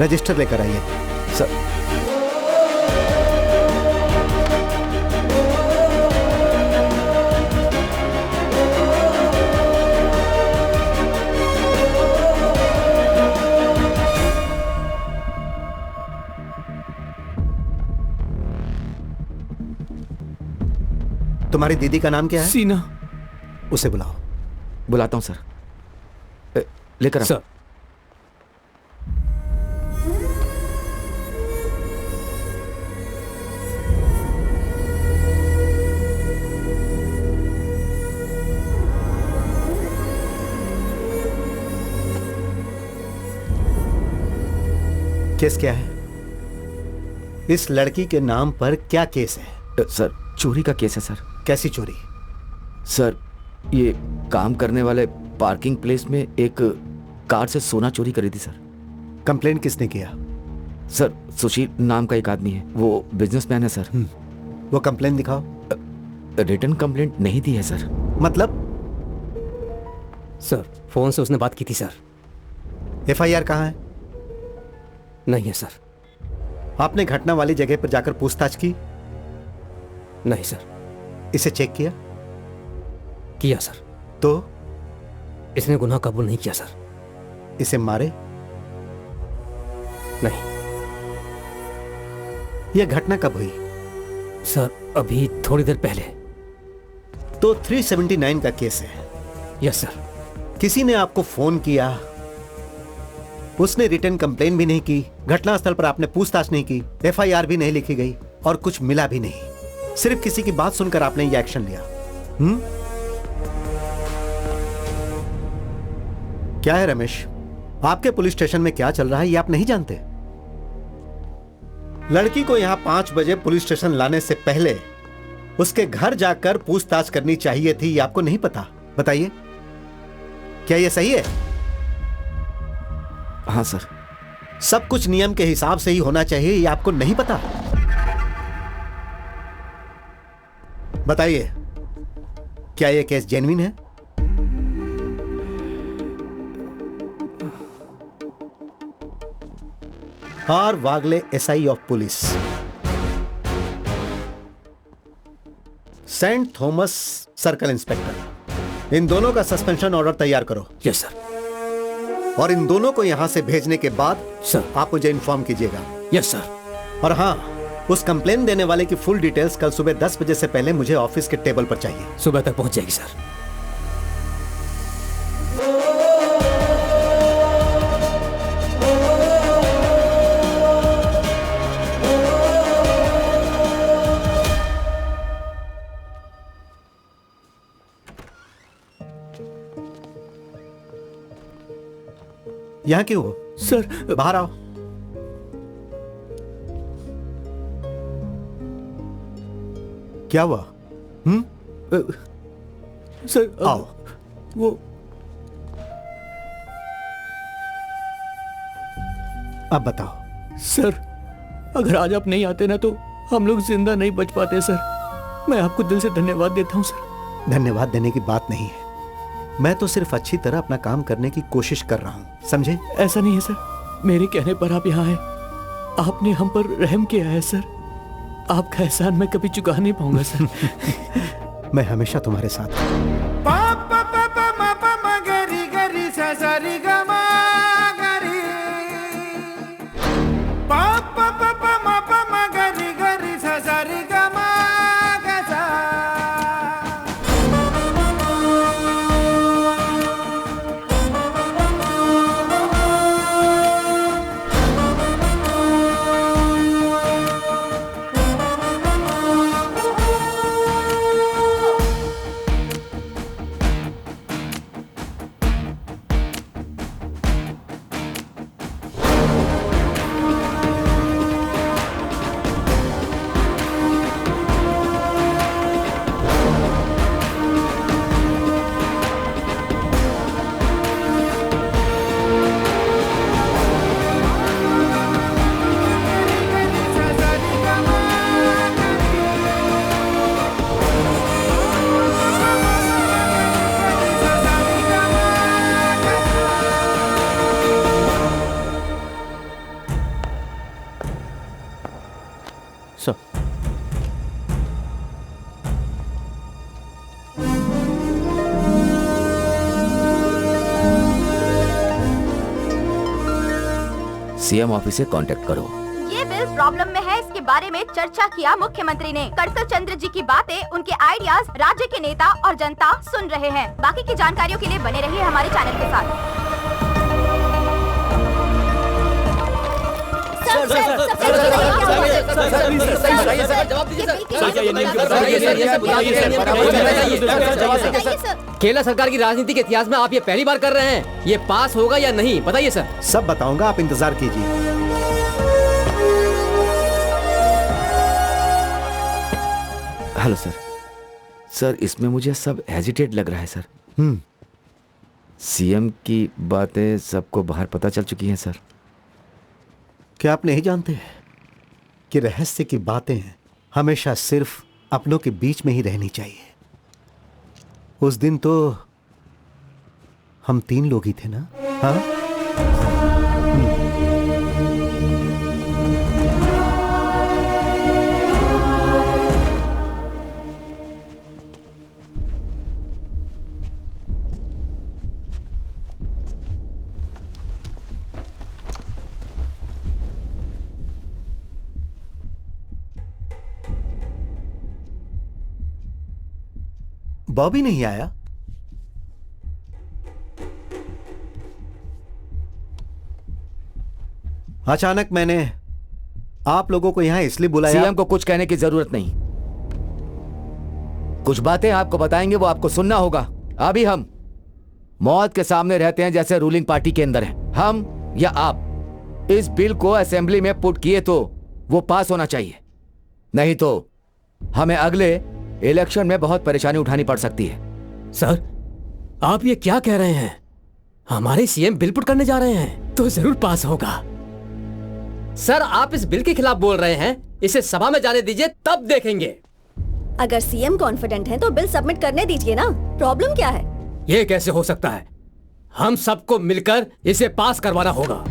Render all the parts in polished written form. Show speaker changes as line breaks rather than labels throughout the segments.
Register लेकर आइए।
Sir
तुम्हारी दीदी का नाम क्या है?
सीना।
उसे बुलाओ।
बुलाता हूं सर। लेकर आओ।
सर
केस क्या है? इस लड़की के नाम पर क्या केस है?
सर चोरी का केस है सर।
कैसी चोरी?
सर ये काम करने वाले पार्किंग प्लेस में एक कार से सोना चोरी करी थी सर।
कंप्लेन किसने किया?
सर सुशील नाम का एक आदमी है, वो बिजनेसमैन है सर।
वो कंप्लेन दिखाओ।
रिटर्न कंप्लेंट नहीं दी है सर।
मतलब?
सर फोन से उसने बात की थी सर।
एफआईआर कहाँ है?
नहीं है सर।
आपने घटना वाली जगह पर जाकर पूछताछ की?
नहीं सर।
इसे चेक किया?
किया सर।
तो
इसने गुनाह कबूल नहीं किया सर।
इसे मारे?
नहीं।
यह घटना कब हुई?
सर अभी थोड़ी देर पहले।
तो 379 का केस है।
Yes sir.
किसी ने आपको फोन किया, उसने रिटर्न कंप्लेन भी नहीं की, घटनास्थल पर आपने पूछताछ नहीं की, एफआईआर भी नहीं लिखी गई और कुछ मिला भी नहीं। सिर्फ किसी की बात सुनकर आपने ये एक्शन लिया। क्या है रमेश, आपके पुलिस स्टेशन में क्या चल रहा है ये आप नहीं जानते? लड़की को यहां 5 बजे पुलिस स्टेशन लाने से पहले उसके घर जाकर पूछताछ करनी चाहिए थी, ये आपको नहीं पता? बताइए, क्या यह सही है?
हाँ सर।
सब कुछ नियम के हिसाब से ही होना चाहिए, ये आपको नहीं पता? बताइए, क्या यह केस जेन्युइन है? R Wagle, SI of police, saint Thomas circle inspector, इन दोनों का सस्पेंशन ऑर्डर तैयार करो।
Yes sir.
और इन दोनों को यहां से भेजने के बाद
सर
आप मुझे इन्फॉर्म कीजिएगा।
Yes sir.
और हां, उस कंप्लेन देने वाले की फुल डिटेल्स कल सुबह 10 बजे से पहले मुझे ऑफिस के टेबल पर चाहिए।
सुबह तक पहुंच जाएगी सर।
यहां क्यों हो?
सर
बाहर आओ। क्या हुआ?
सर
आओ।
वो
अब बताओ।
सर अगर आज आप नहीं आते ना तो हम लोग जिंदा नहीं बच पाते सर। मैं आपको दिल से धन्यवाद देता हूं सर।
धन्यवाद देने की बात नहीं है, मैं तो सिर्फ अच्छी तरह अपना काम करने की कोशिश कर रहा हूं, समझे?
ऐसा नहीं है सर, मेरे कहने पर आप यहाँ हैं। आपने हम पर रहम किया है सर। आपका एहसान मैं कभी चुका नहीं पाऊंगा सर।
मैं हमेशा तुम्हारे साथ हूं।
सीएम ऑफिस से कांटेक्ट करो।
ये बिल प्रॉब्लम में है, इसके बारे में चर्चा किया मुख्यमंत्री ने। करसल चंद्र जी की बातें, उनके आइडियाज राज्य के नेता और जनता सुन रहे हैं। बाकी की जानकारियों के लिए बने रहिए हमारे चैनल के साथ।
केरला सरकार की राजनीति के इतिहास में आप ये पहली बार कर रहे हैं। ये पास होगा या नहीं बताइए सर।
सब बताऊंगा, आप इंतजार कीजिए।
Hello sir. सर इसमें मुझे सब हेजिटेट लग रहा है सर। सीएम की बातें सबको बाहर पता चल चुकी हैं सर।
क्या आप नहीं जानते कि रहस्य की बातें हमेशा सिर्फ अपनों के बीच में ही रहनी चाहिए? उस दिन तो हम 3 लोग ही थे ना? हाँ, बॉबी नहीं आया? अचानक मैंने आप लोगों को यहां इसलिए बुलाया।
सीएम को कुछ कहने की जरूरत नहीं। कुछ बातें आपको बताएंगे, वो आपको सुनना होगा। अभी हम मौत के सामने रहते हैं जैसे रूलिंग पार्टी के अंदर है। हम या आप इस बिल को असेंबली में पुट किए तो वो पास होना चाहिए, नहीं तो हमें अगले इलेक्शन में बहुत परेशानी उठानी पड़ सकती है।
सर आप ये क्या कह रहे हैं? हमारे सीएम बिल पुट करने जा रहे हैं तो जरूर पास होगा। सर आप इस बिल के खिलाफ बोल रहे हैं, इसे सभा में जाने दीजिए तब देखेंगे।
अगर सीएम कॉन्फिडेंट हैं तो बिल सबमिट करने दीजिए ना। प्रॉब्लम क्या है?
ये कैसे हो सकता है? हम सबको मिलकर इसे पास करवाना होगा।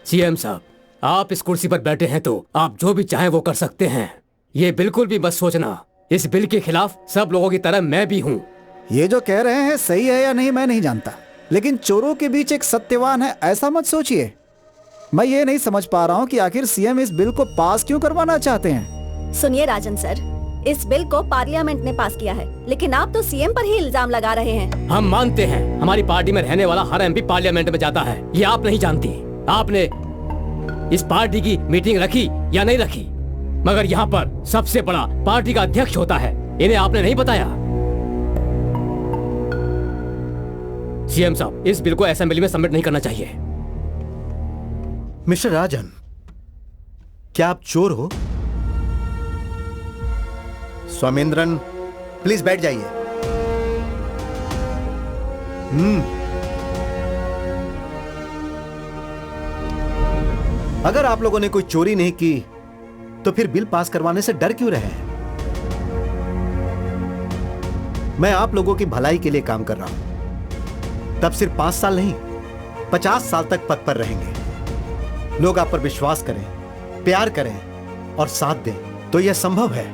सीएम साहब आप इस कुर्सी पर बैठे हैं तो आप जो भी चाहें वो कर सकते हैं। ये बिल्कुल भी मत सोचना, इस बिल के खिलाफ सब लोगों की तरह मैं भी हूँ।
ये जो कह रहे हैं सही है या नहीं मैं नहीं जानता, लेकिन चोरों के बीच एक सत्यवान है ऐसा मत सोचिए। मैं ये नहीं समझ पा रहा हूँ कि आखिर सीएम इस बिल को पास क्यों करवाना चाहते हैं।
सुनिए राजन सर, इस बिल को पार्लियामेंट ने पास किया है, लेकिन आप तो सीएम पर ही इल्जाम लगा रहे हैं।
हम मानते हैं हमारी पार्टी में रहने वाला हर एमपी पार्लियामेंट में जाता है, ये आप नहीं जानती। आपने इस पार्टी की मीटिंग रखी या नहीं रखी, मगर यहाँ पर सबसे बड़ा पार्टी का अध्यक्ष होता है, इन्हें आपने नहीं बताया। सीएम साहब इस बिल को असेंबली में सबमिट नहीं करना चाहिए।
मिस्टर राजन, क्या आप चोर हो? स्वामेंद्रन प्लीज बैठ जाइए। अगर आप लोगों ने कोई चोरी नहीं की तो फिर बिल पास करवाने से डर क्यों रहे हैं? मैं आप लोगों की भलाई के लिए काम कर रहा हूं। तब सिर्फ 5 साल नहीं 50 साल तक पद पर रहेंगे। लोग आप पर विश्वास करें, प्यार करें और साथ दें तो यह संभव है।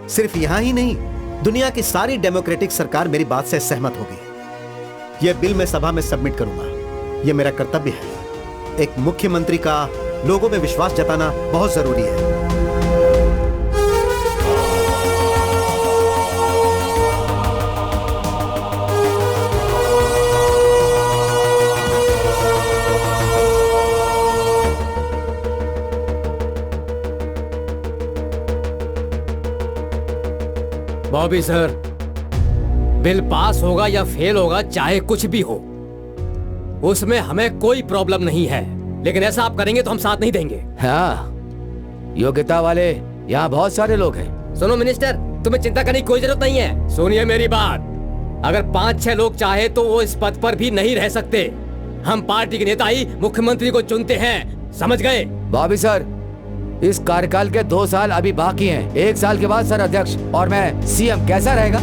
सिर्फ यहां ही नहीं, दुनिया की सारी डेमोक्रेटिक सरकार मेरी बात से सहमत होगी। यह बिल मैं सभा में सबमिट करूंगा। यह मेरा कर्तव्य है। एक मुख्यमंत्री का लोगों में विश्वास जताना बहुत जरूरी है।
बॉबी सर, बिल पास होगा या फेल होगा, चाहे कुछ भी हो, उसमें हमें कोई प्रॉब्लम नहीं है, लेकिन ऐसा आप करेंगे तो हम साथ नहीं देंगे।
हाँ, योग्यता वाले यहाँ बहुत सारे लोग हैं।
सुनो मिनिस्टर, तुम्हें चिंता करने की कोई जरूरत नहीं है। सुनिए मेरी बात, अगर 5-6 लोग चाहे तो वो इस पद पर भी नहीं रह सकते। हम पार्टी के नेता ही मुख्यमंत्री को चुनते हैं, समझ गए?
बॉबी सर, इस कार्यकाल के 2 साल अभी बाकी हैं। 1 साल के बाद सर अध्यक्ष और मैं सीएम, कैसा रहेगा?